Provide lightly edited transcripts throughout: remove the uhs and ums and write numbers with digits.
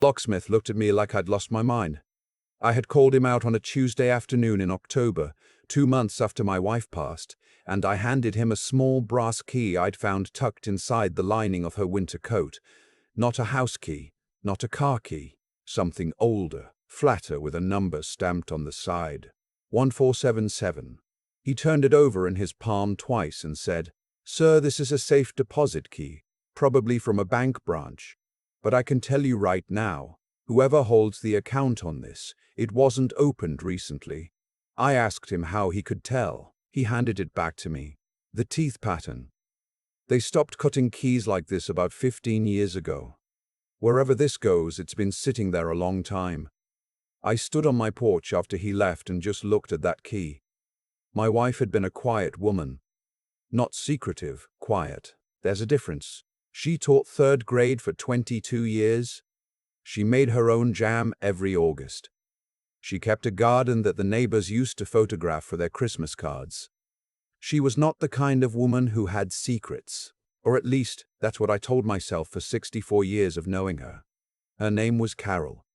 Locksmith looked at me like I'd lost my mind. I had called him out on a Tuesday afternoon in October, 2 months after my wife passed, and I handed him a small brass key I'd found tucked inside the lining of her winter coat. Not a house key, not a car key, something older, flatter with a number stamped on the side. 1477. He turned it over in his palm twice and said, "Sir, this is a safe deposit key, probably from a bank branch. But I can tell you right now, whoever holds the account on this, it wasn't opened recently." I asked him how he could tell. He handed it back to me. The teeth pattern. They stopped cutting keys like this about 15 years ago. Wherever this goes, it's been sitting there a long time. I stood on my porch after he left and just looked at that key. My wife had been a quiet woman. Not secretive, quiet. There's a difference. She taught 3rd grade for 22 years. She made her own jam every August. She kept a garden that the neighbors used to photograph for their Christmas cards. She was not the kind of woman who had secrets, or at least that's what I told myself for 64 years of knowing her. Her name was Carol.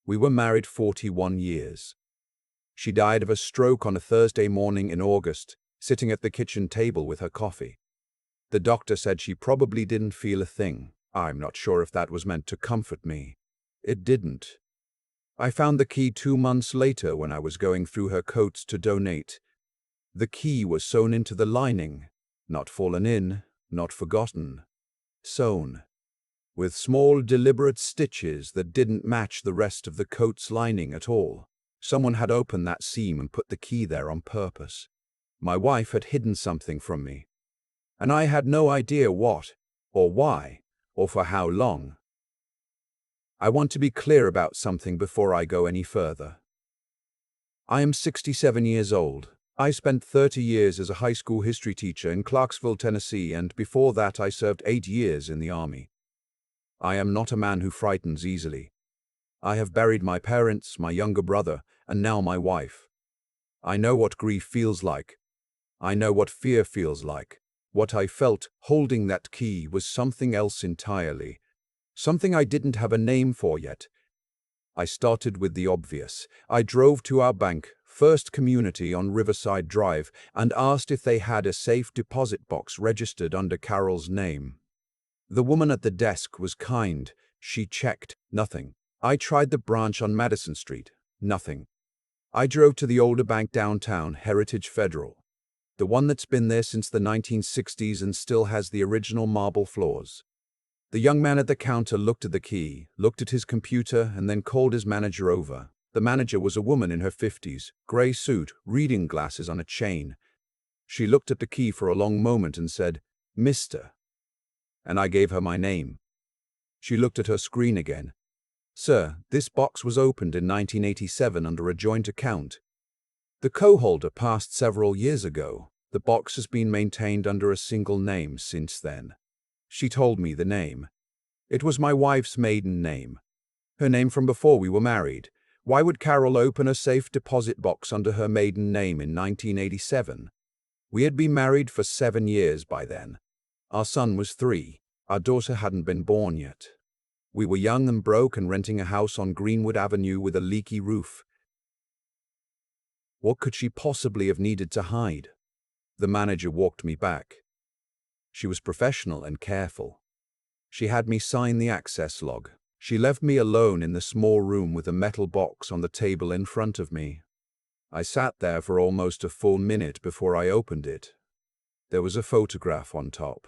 We were married 41 years. She died of a stroke on a Thursday morning in August, sitting at the kitchen table with her coffee. The doctor said she probably didn't feel a thing. I'm not sure if that was meant to comfort me. It didn't. I found the key 2 months later when I was going through her coats to donate. The key was sewn into the lining, not fallen in, not forgotten. Sewn. With small, deliberate stitches that didn't match the rest of the coat's lining at all. Someone had opened that seam and put the key there on purpose. My wife had hidden something from me. And I had no idea what, or why, or for how long. I want to be clear about something before I go any further. I am 67 years old. I spent 30 years as a high school history teacher in Clarksville, Tennessee, and before that I served 8 years in the Army. I am not a man who frightens easily. I have buried my parents, my younger brother, and now my wife. I know what grief feels like. I know what fear feels like. What I felt holding that key was something else entirely. Something I didn't have a name for yet. I started with the obvious. I drove to our bank, First Community on Riverside Drive, and asked if they had a safe deposit box registered under Carol's name. The woman at the desk was kind. She checked. Nothing. I tried the branch on Madison Street. Nothing. I drove to the older bank downtown, Heritage Federal. The one that's been there since the 1960s and still has the original marble floors. The young man at the counter looked at the key, looked at his computer, and then called his manager over. The manager was a woman in her 50s, gray suit, reading glasses on a chain. She looked at the key for a long moment and said, "Mr." And I gave her my name. She looked at her screen again. "Sir, this box was opened in 1987 under a joint account. The co-holder passed several years ago. The box has been maintained under a single name since then." She told me the name. It was my wife's maiden name. Her name from before we were married. Why would Carol open a safe deposit box under her maiden name in 1987? We had been married for 7 years by then. Our son was 3. Our daughter hadn't been born yet. We were young and broke and renting a house on Greenwood Avenue with a leaky roof. What could she possibly have needed to hide? The manager walked me back. She was professional and careful. She had me sign the access log. She left me alone in the small room with a metal box on the table in front of me. I sat there for almost a full minute before I opened it. There was a photograph on top.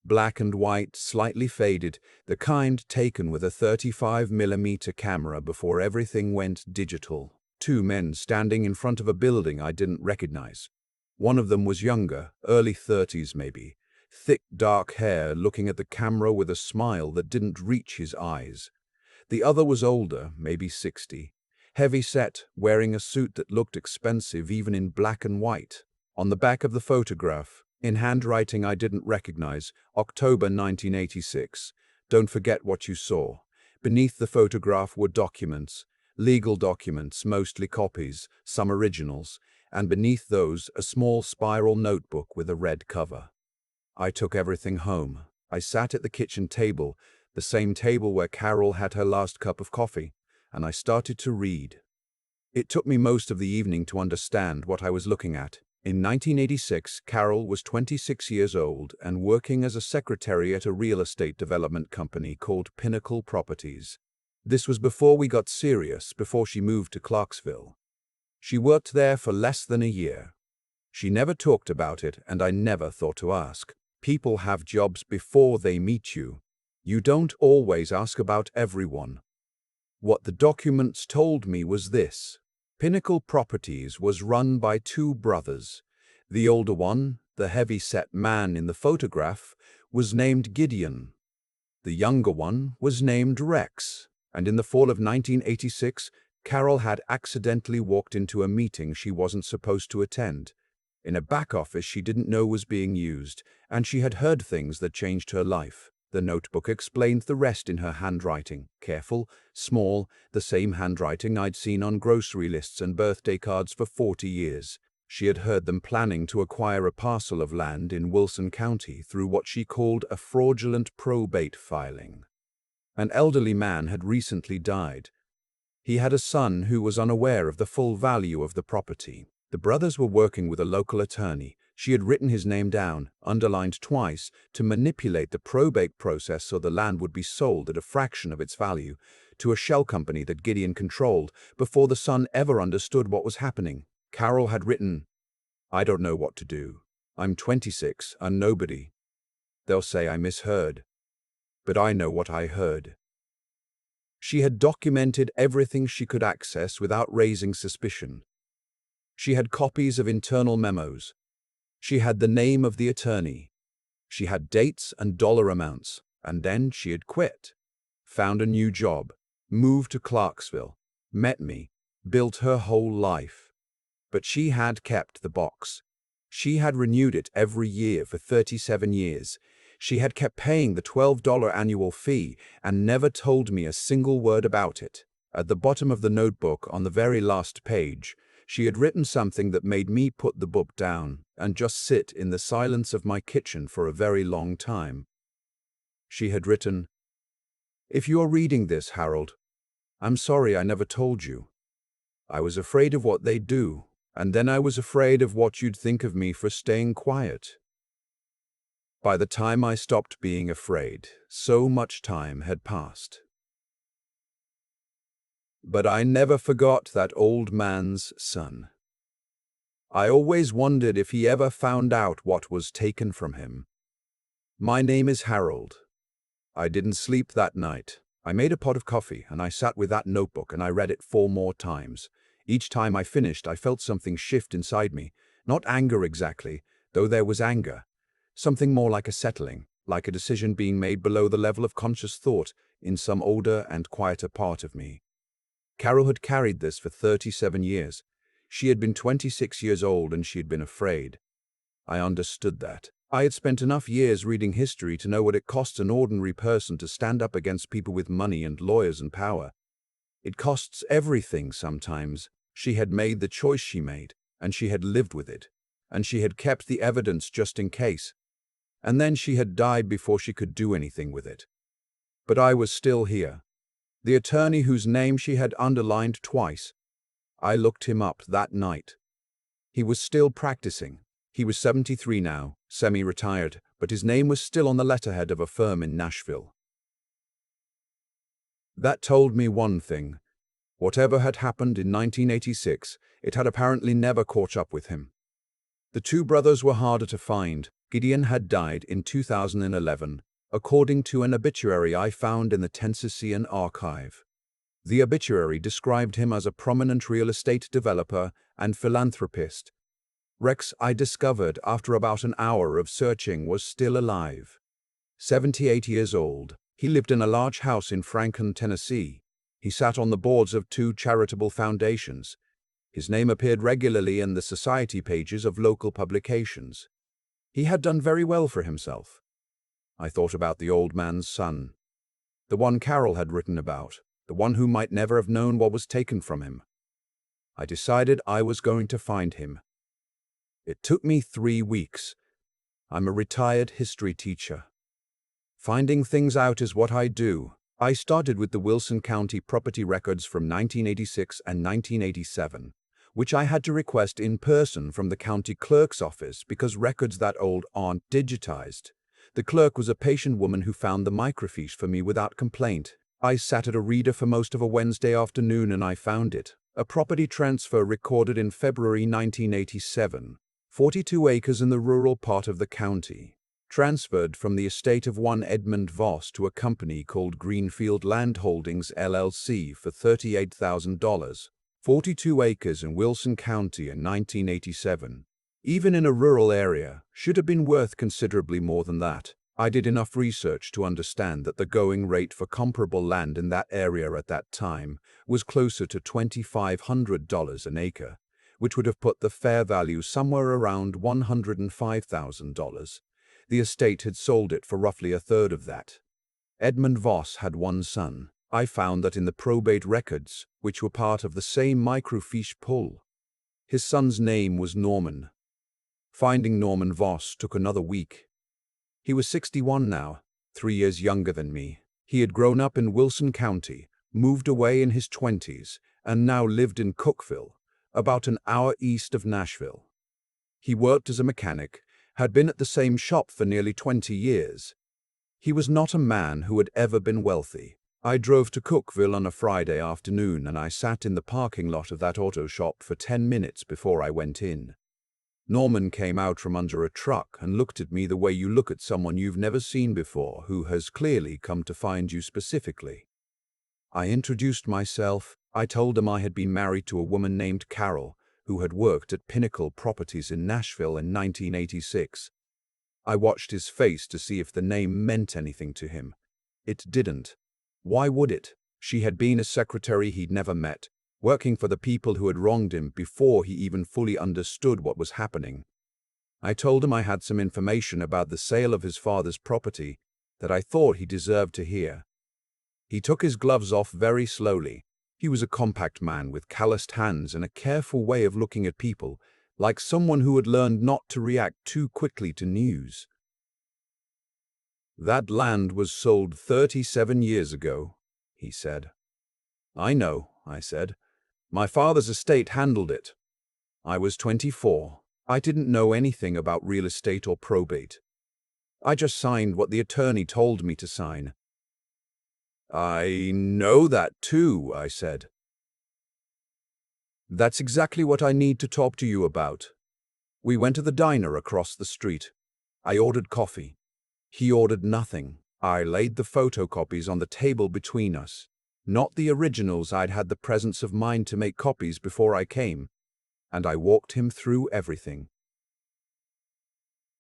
Black and white, slightly faded, the kind taken with a 35mm camera before everything went digital. 2 men standing in front of a building I didn't recognize. One of them was younger, early 30s maybe. Thick, dark hair, looking at the camera with a smile that didn't reach his eyes. The other was older, maybe 60. Heavy-set, wearing a suit that looked expensive even in black and white. On the back of the photograph, in handwriting I didn't recognize, October 1986. Don't forget what you saw. Beneath the photograph were documents. Legal documents, mostly copies, some originals. And beneath those, a small spiral notebook with a red cover. I took everything home. I sat at the kitchen table, the same table where Carol had her last cup of coffee, and I started to read. It took me most of the evening to understand what I was looking at. In 1986, Carol was 26 years old and working as a secretary at a real estate development company called Pinnacle Properties. This was before we got serious, before she moved to Clarksville. She worked there for less than a year. She never talked about it, and I never thought to ask. People have jobs before they meet you. You don't always ask about everyone. What the documents told me was this. Pinnacle Properties was run by two brothers. The older one, the heavy-set man in the photograph, was named Gideon. The younger one was named Rex, and in the fall of 1986, Carol had accidentally walked into a meeting she wasn't supposed to attend. In a back office she didn't know was being used, and she had heard things that changed her life. The notebook explained the rest in her handwriting, careful, small, the same handwriting I'd seen on grocery lists and birthday cards for 40 years. She had heard them planning to acquire a parcel of land in Wilson County through what she called a fraudulent probate filing. An elderly man had recently died. He had a son who was unaware of the full value of the property. The brothers were working with a local attorney. She had written his name down, underlined twice, to manipulate the probate process so the land would be sold at a fraction of its value to a shell company that Gideon controlled before the son ever understood what was happening. Carol had written, "I don't know what to do. I'm 26, a nobody. They'll say I misheard. But I know what I heard." She had documented everything she could access without raising suspicion. She had copies of internal memos. She had the name of the attorney. She had dates and dollar amounts. And then she had quit, found a new job, moved to Clarksville, met me, built her whole life. But she had kept the box. She had renewed it every year for 37 years. She had kept paying the $12 annual fee and never told me a single word about it. At the bottom of the notebook, on the very last page, she had written something that made me put the book down and just sit in the silence of my kitchen for a very long time. She had written, "If you're reading this, Harold, I'm sorry I never told you. I was afraid of what they'd do, and then I was afraid of what you'd think of me for staying quiet." By the time I stopped being afraid, so much time had passed. But I never forgot that old man's son. I always wondered if he ever found out what was taken from him. My name is Harold. I didn't sleep that night. I made a pot of coffee and I sat with that notebook and I read it 4 more times. Each time I finished, I felt something shift inside me. Not anger exactly, though there was anger. Something more like a settling, like a decision being made below the level of conscious thought in some older and quieter part of me. Carol had carried this for 37 years. She had been 26 years old and she had been afraid. I understood that. I had spent enough years reading history to know what it costs an ordinary person to stand up against people with money and lawyers and power. It costs everything sometimes. She had made the choice she made, and she had lived with it, and she had kept the evidence just in case. And then she had died before she could do anything with it. But I was still here. The attorney whose name she had underlined twice. I looked him up that night. He was still practicing. He was 73 now, semi-retired, but his name was still on the letterhead of a firm in Nashville. That told me one thing. Whatever had happened in 1986, it had apparently never caught up with him. The two brothers were harder to find. Gideon had died in 2011, according to an obituary I found in the Tennessean archive. The obituary described him as a prominent real estate developer and philanthropist. Rex, I discovered after about an hour of searching, was still alive. 78 years old, he lived in a large house in Franklin, Tennessee. He sat on the boards of 2 charitable foundations. His name appeared regularly in the society pages of local publications. He had done very well for himself. I thought about the old man's son, the one Carol had written about, the one who might never have known what was taken from him. I decided I was going to find him. It took me 3 weeks. I'm a retired history teacher. Finding things out is what I do. I started with the Wilson County property records from 1986 and 1987, which I had to request in person from the county clerk's office because records that old aren't digitized. The clerk was a patient woman who found the microfiche for me without complaint. I sat at a reader for most of a Wednesday afternoon and I found it. A property transfer recorded in February 1987. 42 acres in the rural part of the county. Transferred from the estate of one Edmund Voss to a company called Greenfield Land Holdings LLC for $38,000. 42 acres in Wilson County in 1987. Even in a rural area, should have been worth considerably more than that. I did enough research to understand that the going rate for comparable land in that area at that time was closer to $2,500 an acre, which would have put the fair value somewhere around $105,000. The estate had sold it for roughly a third of that. Edmund Voss had one son. I found that in the probate records, which were part of the same microfiche pull. His son's name was Norman. Finding Norman Voss took another week. He was 61 now, 3 years younger than me. He had grown up in Wilson County, moved away in his 20s, and now lived in Cookeville, about an hour east of Nashville. He worked as a mechanic, had been at the same shop for nearly 20 years. He was not a man who had ever been wealthy. I drove to Cookeville on a Friday afternoon and I sat in the parking lot of that auto shop for 10 minutes before I went in. Norman came out from under a truck and looked at me the way you look at someone you've never seen before who has clearly come to find you specifically. I introduced myself. I told him I had been married to a woman named Carol, who had worked at Pinnacle Properties in Nashville in 1986. I watched his face to see if the name meant anything to him. It didn't. Why would it? She had been a secretary he'd never met, working for the people who had wronged him before he even fully understood what was happening. I told him I had some information about the sale of his father's property that I thought he deserved to hear. He took his gloves off very slowly. He was a compact man with calloused hands and a careful way of looking at people, like someone who had learned not to react too quickly to news. "That land was sold 37 years ago," he said. "I know," I said. "My father's estate handled it. I was 24. I didn't know anything about real estate or probate. I just signed what the attorney told me to sign." "I know that too," I said. "That's exactly what I need to talk to you about." We went to the diner across the street. I ordered coffee. He ordered nothing. I laid the photocopies on the table between us. Not the originals. I'd had the presence of mind to make copies before I came, and I walked him through everything.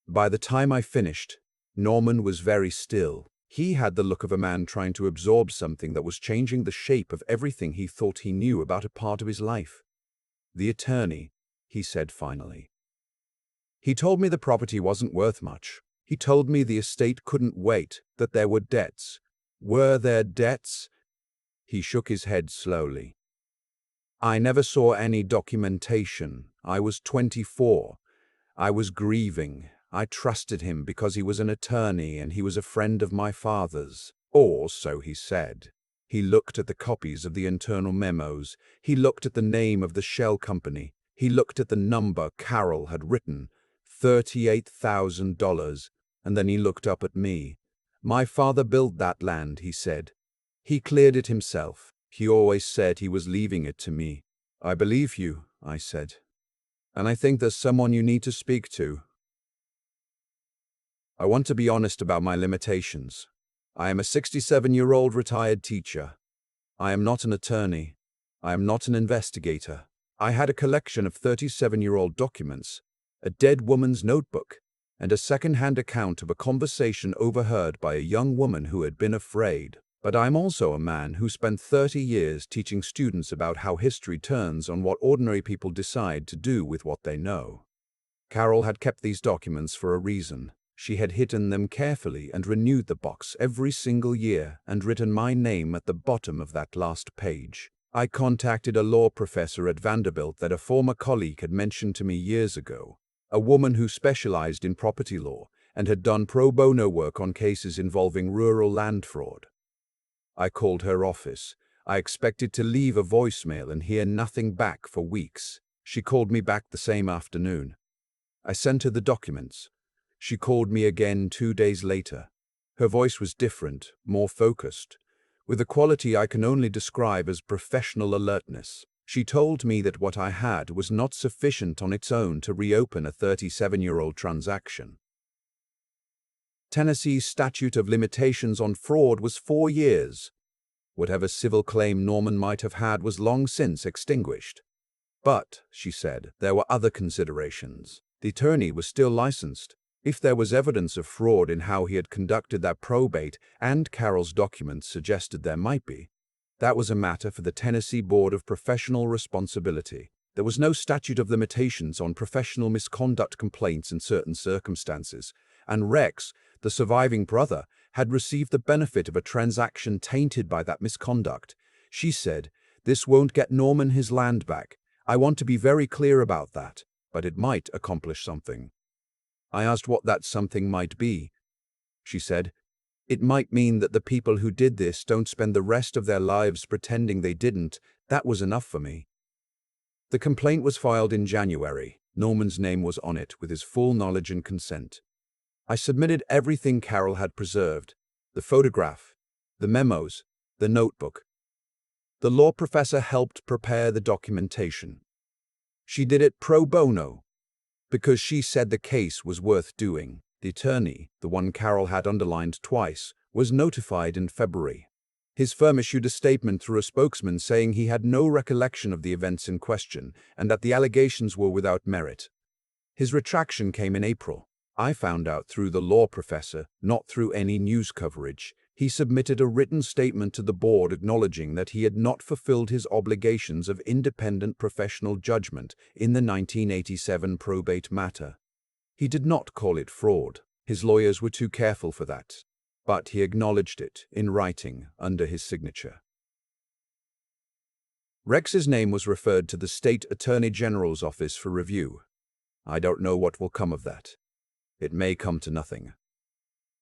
By the time I finished, Norman was very still. He had the look of a man trying to absorb something that was changing the shape of everything he thought he knew about a part of his life. "The attorney," he said finally. "He told me the property wasn't worth much. He told me the estate couldn't wait, that there were debts." "Were there debts?" He shook his head slowly. "I never saw any documentation. I was 24. I was grieving. I trusted him because he was an attorney and he was a friend of my father's. Or so he said." He looked at the copies of the internal memos. He looked at the name of the shell company. He looked at the number Carol had written, $38,000, and then he looked up at me. "My father built that land," he said. "He cleared it himself. He always said he was leaving it to me." "I believe you," I said. "And I think there's someone you need to speak to. I want to be honest about my limitations. I am a 67-year-old retired teacher. I am not an attorney. I am not an investigator. I had a collection of 37-year-old documents, a dead woman's notebook, and a second-hand account of a conversation overheard by a young woman who had been afraid. But I'm also a man who spent 30 years teaching students about how history turns on what ordinary people decide to do with what they know." Carol had kept these documents for a reason. She had hidden them carefully and renewed the box every single year and written my name at the bottom of that last page. I contacted a law professor at Vanderbilt that a former colleague had mentioned to me years ago, a woman who specialized in property law and had done pro bono work on cases involving rural land fraud. I called her office. I expected to leave a voicemail and hear nothing back for weeks. She called me back the same afternoon. I sent her the documents. She called me again 2 days later. Her voice was different, more focused, with a quality I can only describe as professional alertness. She told me that what I had was not sufficient on its own to reopen a 37-year-old transaction. Tennessee's statute of limitations on fraud was 4 years. Whatever civil claim Norman might have had was long since extinguished. But, she said, there were other considerations. The attorney was still licensed. If there was evidence of fraud in how he had conducted that probate, and Carol's documents suggested there might be, that was a matter for the Tennessee Board of Professional Responsibility. There was no statute of limitations on professional misconduct complaints in certain circumstances, and Rex, the surviving brother, had received the benefit of a transaction tainted by that misconduct. She said, "This won't get Norman his land back. I want to be very clear about that, but it might accomplish something." I asked what that something might be. She said, "It might mean that the people who did this don't spend the rest of their lives pretending they didn't." That was enough for me. The complaint was filed in January. Norman's name was on it with his full knowledge and consent. I submitted everything Carol had preserved: the photograph, the memos, the notebook. The law professor helped prepare the documentation. She did it pro bono, because she said the case was worth doing. The attorney, the one Carol had underlined twice, was notified in February. His firm issued a statement through a spokesman saying he had no recollection of the events in question and that the allegations were without merit. His retraction came in April. I found out through the law professor, not through any news coverage. He submitted a written statement to the board acknowledging that he had not fulfilled his obligations of independent professional judgment in the 1987 probate matter. He did not call it fraud. His lawyers were too careful for that. But he acknowledged it in writing under his signature. Rex's name was referred to the state attorney general's office for review. I don't know what will come of that. It may come to nothing.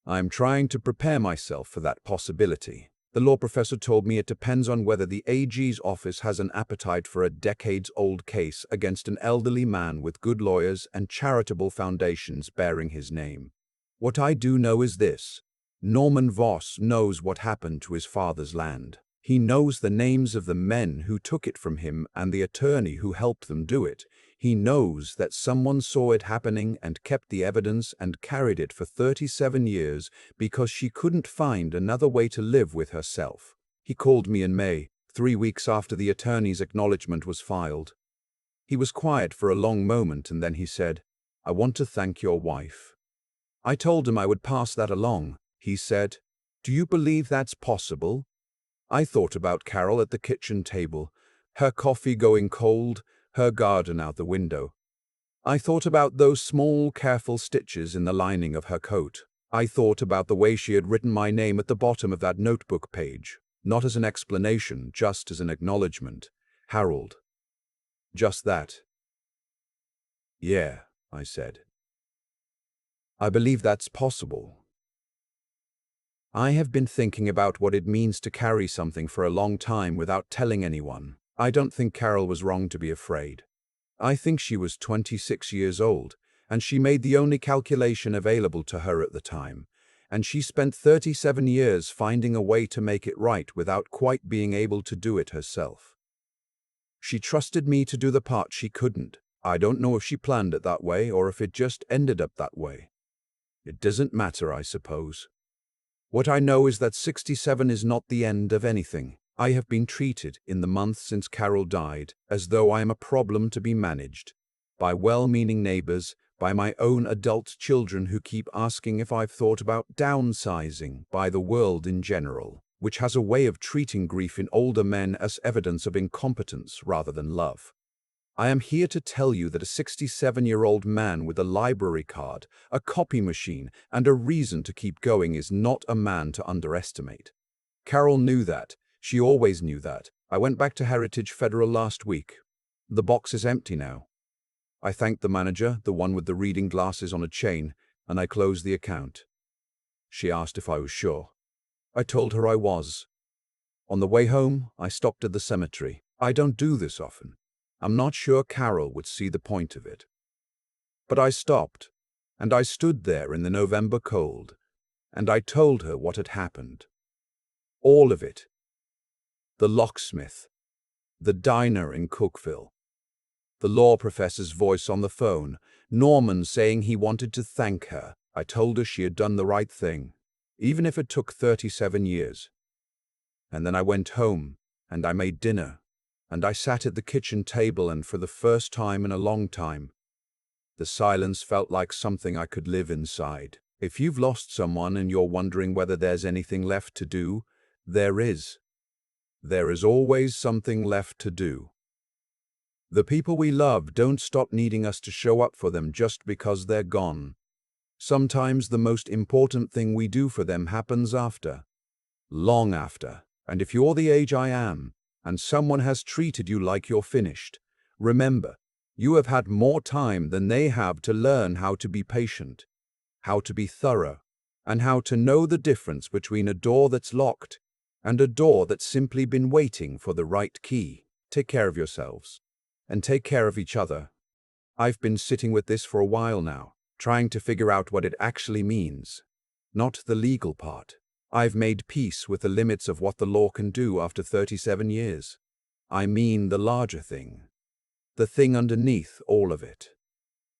I am trying to prepare myself for that possibility. The law professor told me it depends on whether the AG's office has an appetite for a decades-old case against an elderly man with good lawyers and charitable foundations bearing his name. What I do know is this: Norman Voss knows what happened to his father's land. He knows the names of the men who took it from him and the attorney who helped them do it. He knows that someone saw it happening and kept the evidence and carried it for 37 years because she couldn't find another way to live with herself. He called me in May, 3 weeks after the attorney's acknowledgement was filed. He was quiet for a long moment and then he said, "I want to thank your wife." I told him I would pass that along. He said, "Do you believe that's possible?" I thought about Carol at the kitchen table, her coffee going cold, her garden out the window. I thought about those small, careful stitches in the lining of her coat. I thought about the way she had written my name at the bottom of that notebook page, not as an explanation, just as an acknowledgement. Harold. Just that. "Yeah," I said. "I believe that's possible." I have been thinking about what it means to carry something for a long time without telling anyone. I don't think Carol was wrong to be afraid. I think she was 26 years old, and she made the only calculation available to her at the time, and she spent 37 years finding a way to make it right without quite being able to do it herself. She trusted me to do the part she couldn't. I don't know if she planned it that way or if it just ended up that way. It doesn't matter, I suppose. What I know is that 67 is not the end of anything. I have been treated, in the month since Carol died, as though I am a problem to be managed. By well-meaning neighbors, by my own adult children who keep asking if I've thought about downsizing, by the world in general, which has a way of treating grief in older men as evidence of incompetence rather than love. I am here to tell you that a 67-year-old man with a library card, a copy machine, and a reason to keep going is not a man to underestimate. Carol knew that. She always knew that. I went back to Heritage Federal last week. The box is empty now. I thanked the manager, the one with the reading glasses on a chain. and I closed the account. She asked if I was sure. I told her I was. On the way home, I stopped at the cemetery. I don't do this often. I'm not sure Carol would see the point of it. But I stopped, and I stood there in the November cold, and I told her what had happened. All of it. The locksmith, the diner in Cookville, the law professor's voice on the phone, Norman saying he wanted to thank her. I told her she had done the right thing, even if it took 37 years. And then I went home, and I made dinner, and I sat at the kitchen table, and for the first time in a long time, the silence felt like something I could live inside. If you've lost someone and you're wondering whether there's anything left to do, there is. There is always something left to do. The people we love don't stop needing us to show up for them just because they're gone. Sometimes the most important thing we do for them happens after. Long after. And if you're the age I am, and someone has treated you like you're finished, remember, you have had more time than they have to learn how to be patient, how to be thorough, and how to know the difference between a door that's locked and a door that's simply been waiting for the right key. Take care of yourselves, and take care of each other. I've been sitting with this for a while now, trying to figure out what it actually means, not the legal part. I've made peace with the limits of what the law can do after 37 years. I mean the larger thing. The thing underneath all of it.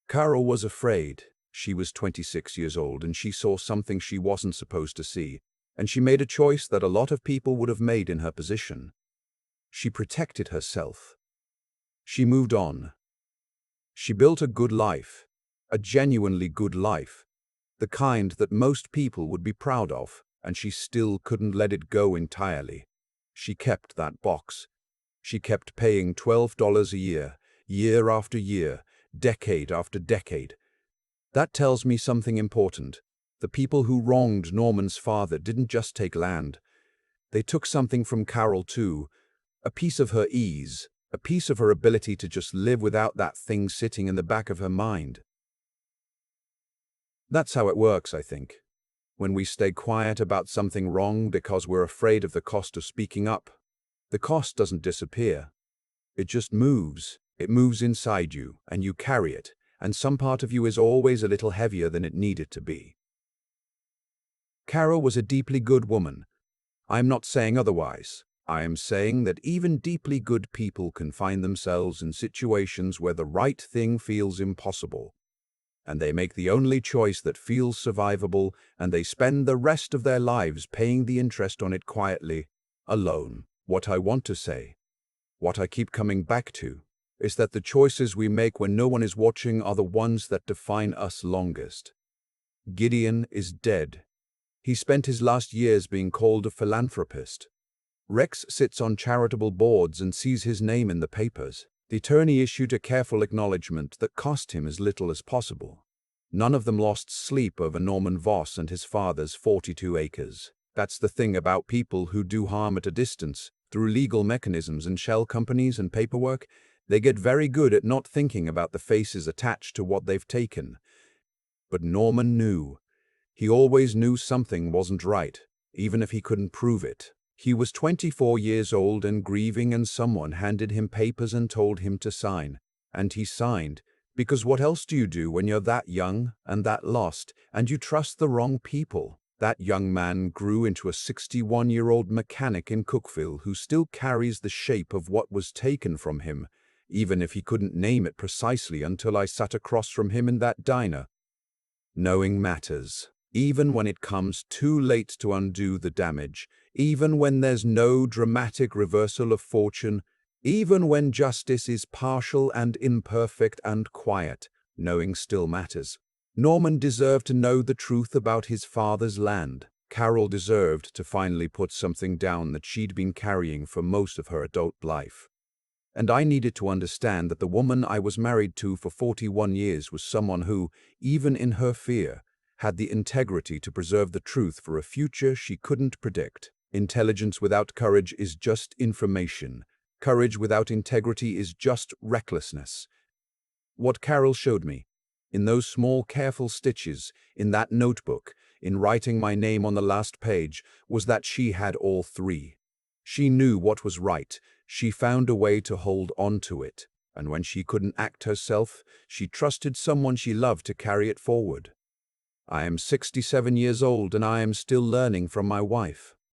Carol was afraid. She was 26 years old and she saw something she wasn't supposed to see, and she made a choice that a lot of people would have made in her position. She protected herself. She moved on. She built a good life, a genuinely good life, the kind that most people would be proud of, and she still couldn't let it go entirely. She kept that box. She kept paying $12 a year, year after year, decade after decade. That tells me something important. The people who wronged Norman's father didn't just take land. They took something from Carol too, a piece of her ease, a piece of her ability to just live without that thing sitting in the back of her mind. That's how it works, I think. When we stay quiet about something wrong because we're afraid of the cost of speaking up, the cost doesn't disappear. It just moves. It moves inside you, and you carry it, and some part of you is always a little heavier than it needed to be. Carol was a deeply good woman. I'm not saying otherwise. I am saying that even deeply good people can find themselves in situations where the right thing feels impossible, and they make the only choice that feels survivable, and they spend the rest of their lives paying the interest on it quietly, alone. What I want to say, what I keep coming back to, is that the choices we make when no one is watching are the ones that define us longest. Gideon is dead. He spent his last years being called a philanthropist. Rex sits on charitable boards and sees his name in the papers. The attorney issued a careful acknowledgement that cost him as little as possible. None of them lost sleep over Norman Voss and his father's 42 acres. That's the thing about people who do harm at a distance, through legal mechanisms and shell companies and paperwork. They get very good at not thinking about the faces attached to what they've taken. But Norman knew. He always knew something wasn't right, even if he couldn't prove it. He was 24 years old and grieving, and someone handed him papers and told him to sign. And he signed, because what else do you do when you're that young and that lost, and you trust the wrong people? That young man grew into a 61-year-old mechanic in Cookville who still carries the shape of what was taken from him, even if he couldn't name it precisely until I sat across from him in that diner. Knowing matters, even when it comes too late to undo the damage, even when there's no dramatic reversal of fortune, even when justice is partial and imperfect and quiet, knowing still matters. Norman deserved to know the truth about his father's land. Carol deserved to finally put something down that she'd been carrying for most of her adult life. And I needed to understand that the woman I was married to for 41 years was someone who, even in her fear, had the integrity to preserve the truth for a future she couldn't predict. Intelligence without courage is just information. Courage without integrity is just recklessness. What Carol showed me, In those small, careful stitches, in that notebook, in writing my name on the last page, was that she had all three. She knew what was right. She found a way to hold on to it. And when she couldn't act herself, she trusted someone she loved to carry it forward. I am 67 years old and I am still learning from my wife.